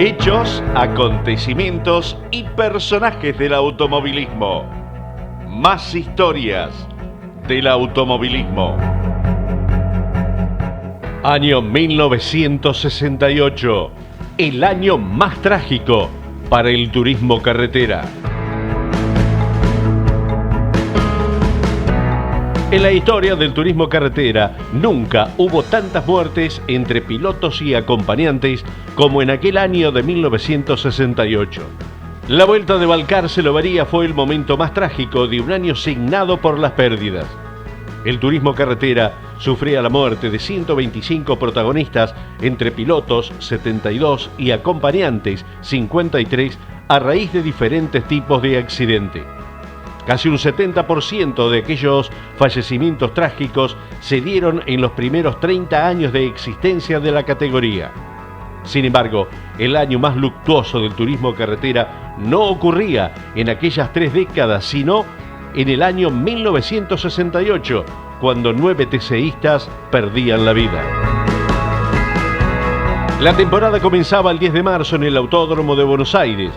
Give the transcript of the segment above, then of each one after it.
Hechos, acontecimientos y personajes del automovilismo. Más historias del automovilismo. Año 1968, el año más trágico para el turismo carretera. En la historia del turismo carretera nunca hubo tantas muertes entre pilotos y acompañantes como en aquel año de 1968. La Vuelta de Balcarce Lobería fue el momento más trágico de un año signado por las pérdidas. El turismo carretera sufría la muerte de 125 protagonistas entre pilotos, 72, y acompañantes, 53, a raíz de diferentes tipos de accidente. Casi un 70% de aquellos fallecimientos trágicos se dieron en los primeros 30 años de existencia de la categoría. Sin embargo, el año más luctuoso del turismo carretera no ocurría en aquellas 3 décadas, sino en el año 1968, cuando 9 TCistas perdían la vida. La temporada comenzaba el 10 de marzo en el Autódromo de Buenos Aires,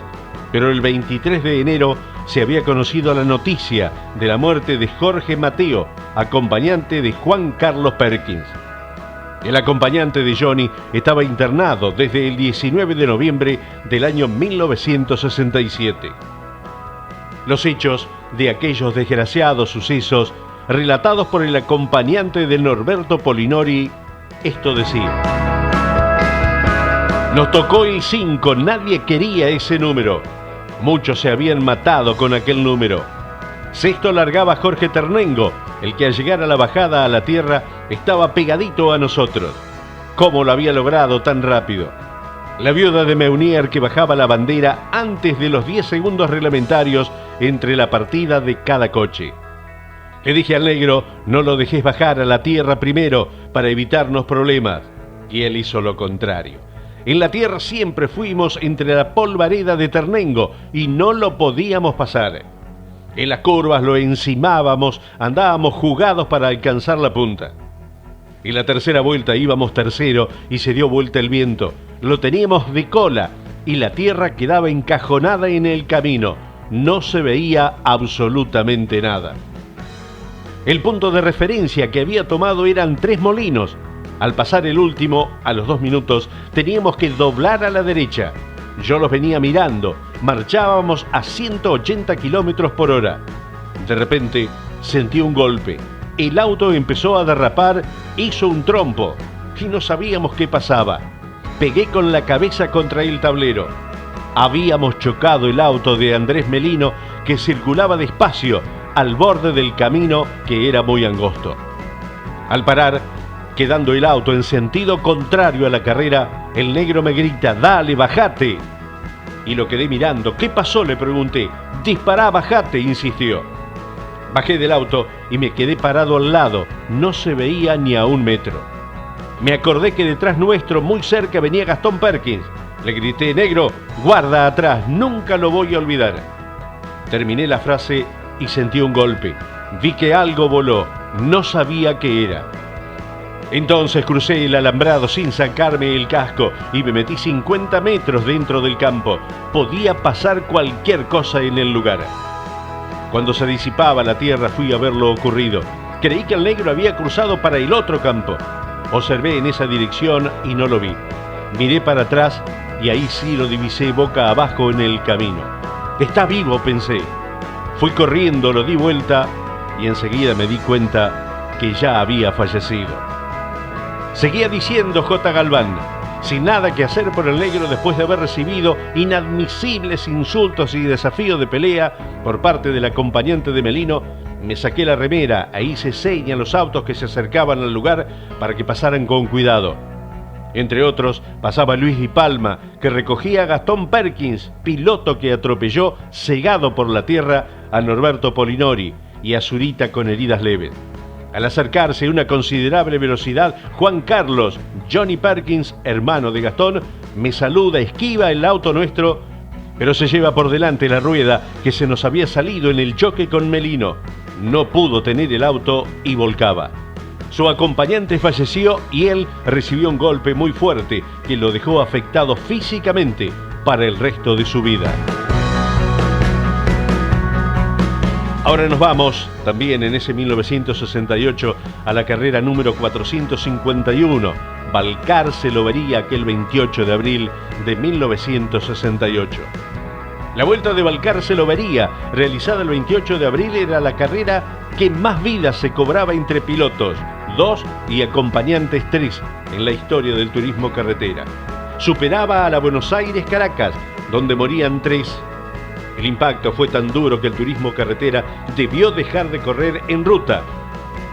pero el 23 de enero se había conocido la noticia de la muerte de Jorge Mateo, acompañante de Juan Carlos Perkins. El acompañante de Johnny estaba internado desde el 19 de noviembre del año 1967. Los hechos de aquellos desgraciados sucesos, relatados por el acompañante de Norberto Polinori, esto decía: nos tocó el 5, nadie quería ese número. Muchos se habían matado con aquel número. Sexto largaba Jorge Ternengo, el que al llegar a la bajada a la tierra estaba pegadito a nosotros. ¿Cómo lo había logrado tan rápido? La viuda de Meunier, que bajaba la bandera antes de los 10 segundos reglamentarios entre la partida de cada coche. Le dije al negro, no lo dejes bajar a la tierra primero para evitarnos problemas. Y él hizo lo contrario. En la tierra siempre fuimos entre la polvareda de Ternengo y no lo podíamos pasar. En las curvas lo encimábamos, andábamos jugados para alcanzar la punta. En la tercera vuelta íbamos tercero y se dio vuelta el viento. Lo teníamos de cola y la tierra quedaba encajonada en el camino. No se veía absolutamente nada. El punto de referencia que había tomado eran 3 molinos. Al pasar el último, a los 2 minutos, teníamos que doblar a la derecha. Yo los venía mirando, marchábamos a 180 kilómetros por hora. De repente, sentí un golpe. El auto empezó a derrapar, hizo un trompo y no sabíamos qué pasaba. Pegué con la cabeza contra el tablero. Habíamos chocado el auto de Andrés Melino, que circulaba despacio al borde del camino, que era muy angosto. Al parar, quedando el auto en sentido contrario a la carrera, el negro me grita: «¡Dale, bajate!». Y lo quedé mirando. «¿Qué pasó?», le pregunté. «Dispará, bajate», insistió. Bajé del auto y me quedé parado al lado. No se veía ni a 1 metro. Me acordé que detrás nuestro, muy cerca, venía Gastón Perkins. Le grité: «Negro, guarda atrás, nunca lo voy a olvidar». Terminé la frase y sentí un golpe. Vi que algo voló. No sabía qué era. Entonces crucé el alambrado sin sacarme el casco y me metí 50 metros dentro del campo. Podía pasar cualquier cosa en el lugar. Cuando se disipaba la tierra fui a ver lo ocurrido. Creí que el negro había cruzado para el otro campo. Observé en esa dirección y no lo vi. Miré para atrás y ahí sí lo divisé boca abajo en el camino. «Está vivo», pensé. Fui corriendo, lo di vuelta y enseguida me di cuenta que ya había fallecido. Seguía diciendo J. Galván, sin nada que hacer por el negro después de haber recibido inadmisibles insultos y desafíos de pelea por parte del acompañante de Melino, me saqué la remera e hice seña a los autos que se acercaban al lugar para que pasaran con cuidado. Entre otros, pasaba Luis Di Palma, que recogía a Gastón Perkins, piloto que atropelló, cegado por la tierra, a Norberto Polinori y a Zurita con heridas leves. Al acercarse a una considerable velocidad, Juan Carlos, Johnny Perkins, hermano de Gastón, me saluda, esquiva el auto nuestro, pero se lleva por delante la rueda que se nos había salido en el choque con Melino. No pudo tener el auto y volcaba. Su acompañante falleció y él recibió un golpe muy fuerte que lo dejó afectado físicamente para el resto de su vida. Ahora nos vamos, también en ese 1968, a la carrera número 451, Balcarce-Lobería, aquel 28 de abril de 1968. La Vuelta de Balcarce-Lobería, realizada el 28 de abril, era la carrera que más vidas se cobraba entre pilotos, 2 y acompañantes 3 en la historia del turismo carretera. Superaba a la Buenos Aires-Caracas, donde morían 3. El impacto fue tan duro que el turismo carretera debió dejar de correr en ruta.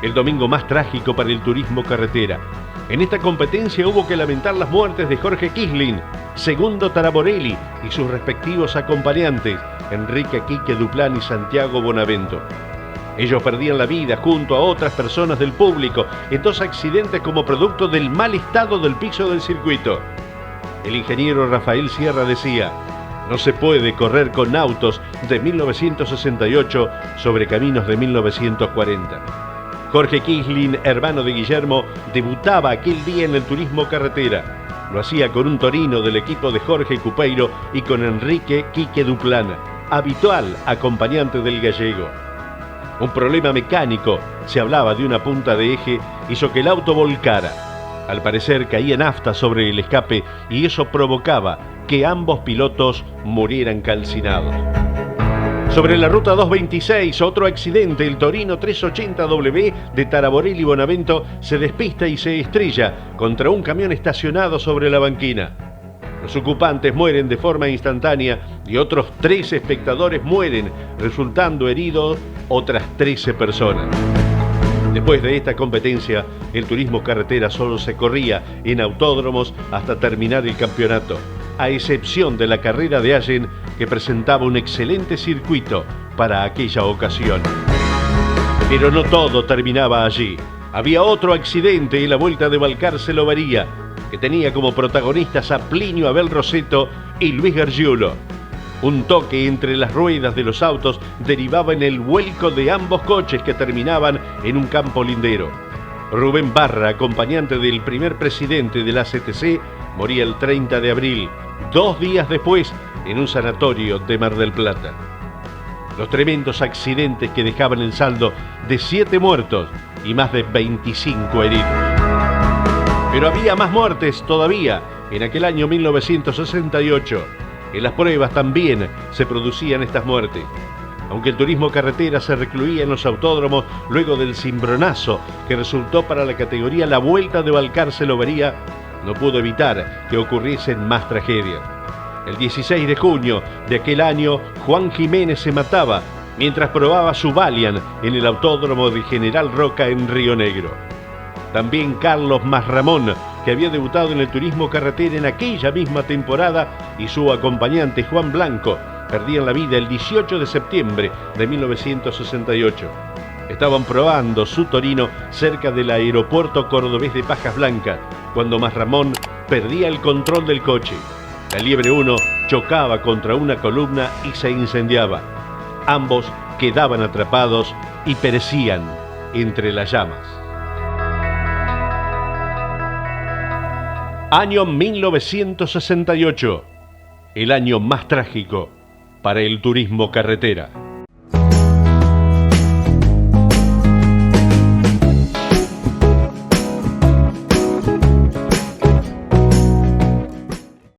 El domingo más trágico para el turismo carretera. En esta competencia hubo que lamentar las muertes de Jorge Kisling, Segundo Taraborelli y sus respectivos acompañantes, Enrique Quique Duplán y Santiago Bonavento. Ellos perdían la vida junto a otras personas del público en 2 accidentes como producto del mal estado del piso del circuito. El ingeniero Rafael Sierra decía: no se puede correr con autos de 1968 sobre caminos de 1940. Jorge Kisling, hermano de Guillermo, debutaba aquel día en el turismo carretera. Lo hacía con un Torino del equipo de Jorge Cupeiro y con Enrique Quique Duplana, habitual acompañante del gallego. Un problema mecánico, se hablaba de una punta de eje, hizo que el auto volcara. Al parecer caía nafta sobre el escape y eso provocaba que ambos pilotos murieran calcinados. Sobre la ruta 226, otro accidente, el Torino 380W de Taraborelli y Bonavento se despista y se estrella contra un camión estacionado sobre la banquina. Los ocupantes mueren de forma instantánea y otros 13 espectadores mueren, resultando heridos otras 13 personas. Después de esta competencia, el turismo carretera solo se corría en autódromos hasta terminar el campeonato, a excepción de la carrera de Allen, que presentaba un excelente circuito para aquella ocasión. Pero no todo terminaba allí. Había otro accidente en la Vuelta de Balcarce-Lobería, que tenía como protagonistas a Plinio Abel Roseto y Luis Gargiulo. Un toque entre las ruedas de los autos derivaba en el vuelco de ambos coches que terminaban en un campo lindero. Rubén Barra, acompañante del primer presidente de la CTC, moría el 30 de abril, 2 días después, en un sanatorio de Mar del Plata. Los tremendos accidentes que dejaban el saldo de 7 muertos y más de 25 heridos. Pero había más muertes todavía en aquel año 1968. En las pruebas también se producían estas muertes. Aunque el turismo carretera se recluía en los autódromos luego del cimbronazo que resultó para la categoría La Vuelta de Balcarce-Lobería, no pudo evitar que ocurriesen más tragedias. El 16 de junio de aquel año, Juan Jiménez se mataba mientras probaba su Valiant en el autódromo de General Roca en Río Negro. También Carlos Masramón, que había debutado en el turismo carretera en aquella misma temporada, y su acompañante Juan Blanco perdían la vida el 18 de septiembre de 1968. Estaban probando su Torino cerca del aeropuerto cordobés de Pajas Blancas, cuando Masramón perdía el control del coche. La Liebre 1 chocaba contra una columna y se incendiaba. Ambos quedaban atrapados y perecían entre las llamas. Año 1968, el año más trágico para el turismo carretera.